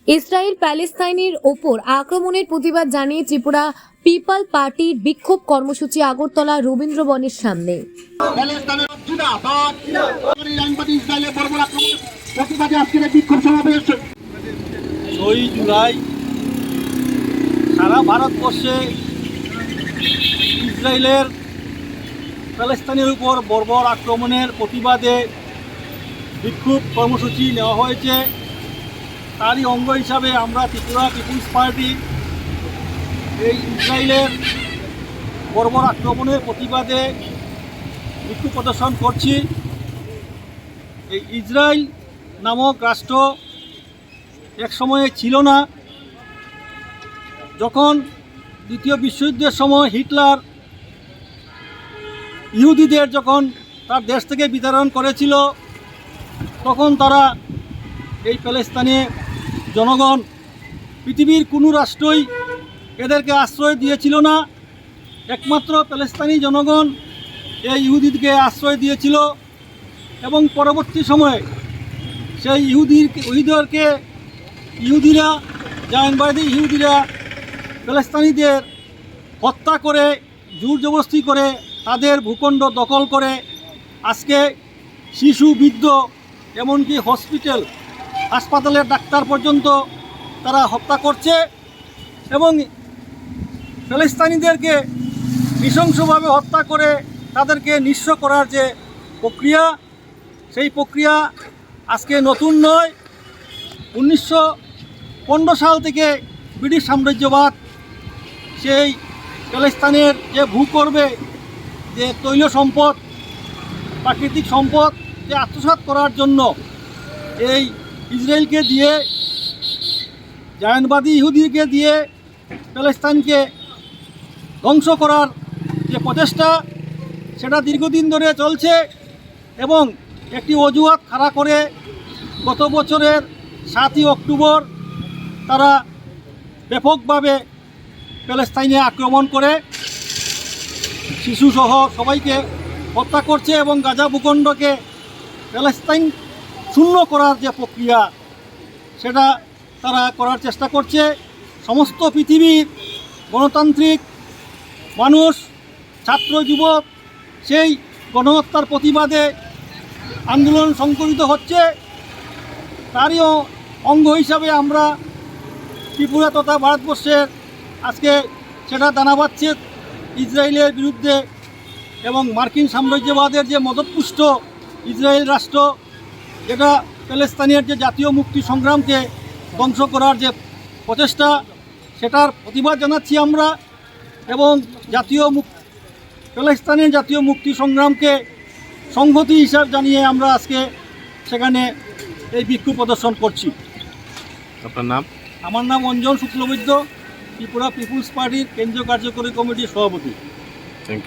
Israel প্যালেস্তাইনের ওপর আক্রমণের প্রতিবাদ জানিয়ে ত্রিপুরা পিপল পার্টির বিক্ষোভ কর্মসূচি আগরতলা রবীন্দ্রবনের সামনে। ছয়ই জুলাই সারা ভারতবর্ষে ইসরায়েলের প্যালেস্তাইনের উপর বর্বর আক্রমণের প্রতিবাদে বিক্ষোভ কর্মসূচি নেওয়া হয়েছে। তারই অঙ্গ হিসাবে আমরা ত্রিপুরা পিপুলস পার্টি এই ইসরায়েলের বর্বর আক্রমণের প্রতিবাদে বিক্ষোভ প্রদর্শন করছি। এই ইসরায়েল নামক রাষ্ট্র এক সময়ে ছিল না। যখন দ্বিতীয় বিশ্বযুদ্ধের সময় হিটলার ইহুদিদের যখন তার দেশ থেকে বিতাড়ন করেছিল, তখন তারা এই প্যালেস্তাইনে জনগণ, পৃথিবীর কোনো রাষ্ট্রই এদেরকে আশ্রয় দিয়েছিল না। একমাত্র প্যালেস্তাইনি জনগণ এই ইহুদিদেরকে আশ্রয় দিয়েছিল এবং পরবর্তী সময়ে সেই ইহুদিরা জায়নবাদী ইহুদিরা প্যালেস্তাইনিদের হত্যা করে, জোর জবরদস্তি করে তাদের ভূখণ্ড দখল করে আজকে শিশু, বৃদ্ধ, এমনকি হাসপাতালের ডাক্তার পর্যন্ত তারা হত্যা করছে এবং প্যালেস্তাইনিদেরকে নৃশংসভাবে হত্যা করে তাদেরকে নিঃস্ব করার যে প্রক্রিয়া, সেই প্রক্রিয়া আজকে নতুন নয়। 1915 সাল থেকে ব্রিটিশ সাম্রাজ্যবাদ সেই প্যালেস্তাইনের যে ভূগর্ভে যে তৈল সম্পদ, প্রাকৃতিক সম্পদ যে আত্মসাৎ করার জন্য এই ইসরায়েলকে দিয়ে, জায়নবাদী ইহুদিকে দিয়ে প্যালেস্তাইনকে ধ্বংস করার যে প্রচেষ্টা, সেটা দীর্ঘদিন ধরে চলছে এবং একটি অজুহাত খাড়া করে গত বছরের 7ই অক্টোবর তারা ব্যাপকভাবে প্যালেস্তাইনে আক্রমণ করে শিশুসহ সবাইকে হত্যা করছে এবং গাজা ভূখণ্ডকে প্যালেস্তাইন শূন্য করার যে প্রক্রিয়া, সেটা তারা করার চেষ্টা করছে। সমস্ত পৃথিবীর গণতান্ত্রিক মানুষ, ছাত্র, যুবক সেই গণহত্যার প্রতিবাদে আন্দোলন সংগঠিত হচ্ছে। তারই অঙ্গ হিসাবে আমরা ত্রিপুরা তথা ভারতবর্ষের আজকে সেটা দানা বাঁধছে ইসরায়েলের বিরুদ্ধে এবং মার্কিন সাম্রাজ্যবাদের যে মদতপুষ্ট ইসরায়েল রাষ্ট্র, যেটা প্যালেস্তাইনের যে জাতীয় মুক্তি সংগ্রামকে ধ্বংস করার যে প্রচেষ্টা, সেটার প্রতিবাদ জানাচ্ছি আমরা এবং প্যালেস্তাইনের জাতীয় মুক্তি সংগ্রামকে সংহতি হিসাব জানিয়ে আমরা আজকে সেখানে এই বিক্ষোভ প্রদর্শন করছি। আপনার নাম? আমার নাম অঞ্জন শুক্লবৈদ্য, ত্রিপুরা পিপুলস পার্টির কেন্দ্রীয় কার্যকরী কমিটির সভাপতি।